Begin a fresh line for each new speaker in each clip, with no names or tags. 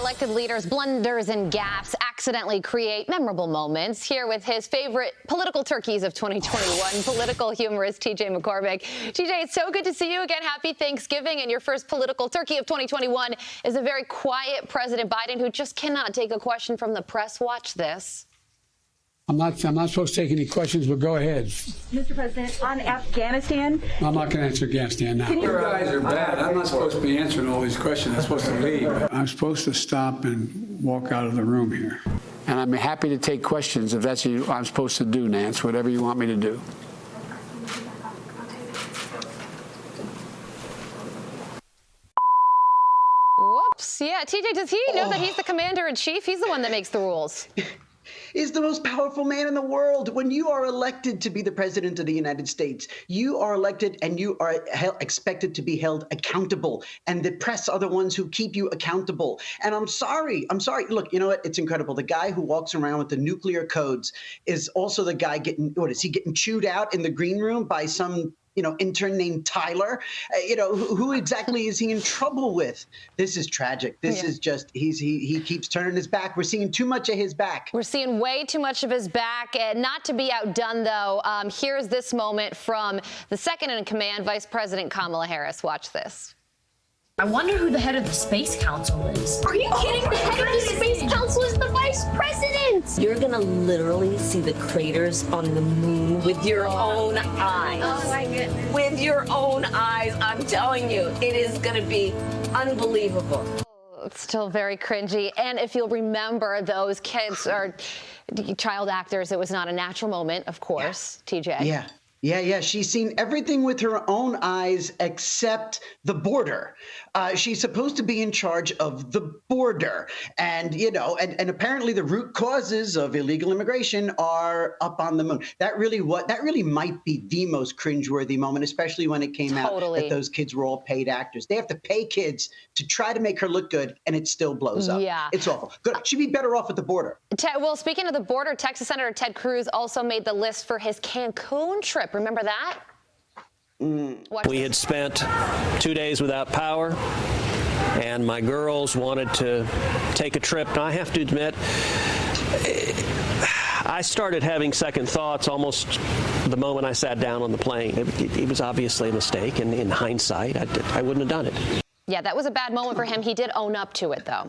elected leaders' blunders and gaffes accidentally create memorable moments. Here with his favorite political turkeys of 2021, political humorist TJ McCormack. TJ, it's so good to see you again. Happy Thanksgiving. And your first political turkey of 2021 is a very quiet President Biden who just cannot take a question from the press. Watch this.
I'm not supposed to take any questions, but go ahead.
Mr. President, on Afghanistan.
I'm not going to answer Afghanistan now. You guys are bad. I'm not supposed to be answering all these questions. I'm supposed to leave. I'm supposed to stop and walk out of the room here. And I'm happy to take questions if that's what I'm supposed to do, Nance, whatever you want me to do.
Whoops. Yeah, TJ, does he know that he's the commander-in-chief? He's the one that makes the rules.
Is the most powerful man in the world. When you are elected to be the president of the United States, you are elected and you are expected to be held accountable. And the press are the ones who keep you accountable. And I'm sorry. Look, you know what? It's incredible. The guy who walks around with the nuclear codes is also the guy getting, getting chewed out in the green room by some intern named Tyler. Who exactly is he in trouble with? This is tragic. This is just, he keeps turning his back. We're seeing too much of his back.
We're seeing way too much of his back. And not to be outdone, though, here's this moment from the second in command, Vice President Kamala Harris. Watch this.
I wonder who the head of the Space Council is.
Are you kidding? The head of the Space Council is the Vice President!
You're gonna literally see the craters on the moon with your own eyes.
Oh my goodness.
With your own eyes, I'm telling you, it is gonna be unbelievable.
It's still very cringy. And if you'll remember, those kids are child actors. It was not a natural moment, of course, TJ.
Yeah. She's seen everything with her own eyes except the border. She's supposed to be in charge of the border. And, and apparently the root causes of illegal immigration are up on the moon. That really might be the most cringeworthy moment, especially when it came out that those kids were all paid actors. They have to pay kids to try to make her look good, and it still blows up. Yeah. It's awful. Good. She'd be better off at the border.
Well, speaking of the border, Texas Senator Ted Cruz also made the list for his CANCUN trip. Remember that?
We had spent 2 days without power, and my girls wanted to take a trip. And I have to admit, I started having second thoughts almost the moment I sat down on the plane. It was obviously a mistake, and in hindsight, I wouldn't have done it.
Yeah, that was a bad moment for him. He did own up to it, though.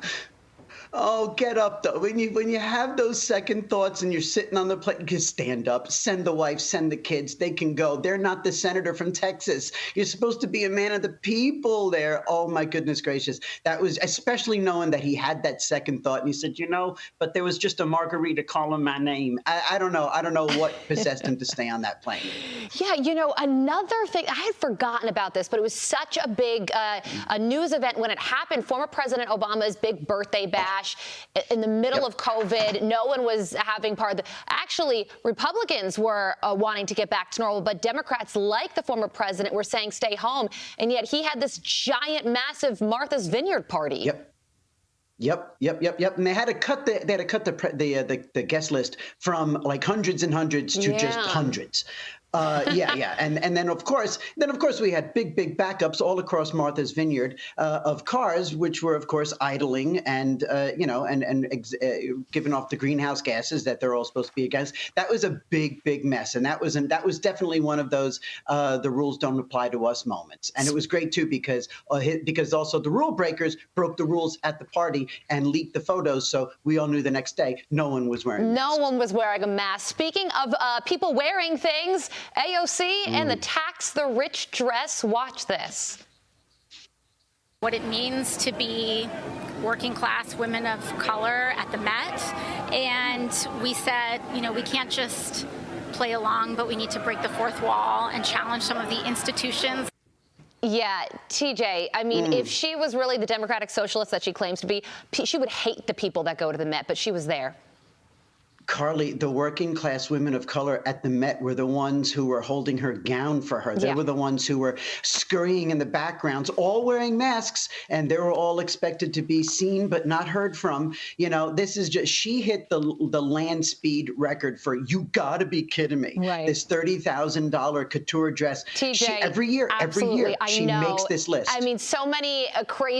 Oh, get up, though. When you have those second thoughts and you're sitting on the plane, just stand up, send the wife, send the kids. They can go. They're not the senator from Texas. You're supposed to be a man of the people there. Oh, my goodness gracious. That was especially knowing that he had that second thought. And he said, but there was just a margarita calling my name. I don't know. I don't know what possessed him to stay on that plane.
Yeah, another thing, I had forgotten about this, but it was such a big a news event when it happened. Former President Obama's big birthday bash. In the middle of COVID, no one was having part of the. Actually, Republicans were wanting to get back to normal, but Democrats, like the former president, were saying stay home. And yet he had this giant, massive Martha's Vineyard party.
Yep. And they had to cut the guest list from like hundreds and hundreds to just hundreds. And then of course we had big backups all across Martha's Vineyard of cars, which were of course idling and giving off the greenhouse gases that they're all supposed to be against. That was a big mess, and that was definitely one of those the rules don't apply to us moments. And it was great too because also the rule breakers broke the rules at the party and leaked the photos, so we all knew the next day no one was wearing masks.
No one was wearing a mask. Speaking of people wearing things, AOC and the tax the rich dress. Watch this.
What it means to be working class women of color at the Met. And we said, we can't just play along, but we need to break the fourth wall and challenge some of the institutions.
Yeah, TJ, I mean, if she was really the democratic socialist that she claims to be, she would hate the people that go to the Met, but she was there.
Carly, the working class women of color at the Met were the ones who were holding her gown for her. They were the ones who were scurrying in the backgrounds, all wearing masks, and they were all expected to be seen but not heard from. This is just, she hit the land speed record for, you gotta be kidding me. Right. This $30,000 couture dress.
TJ,
every year, she makes this list.
I mean, so many crazy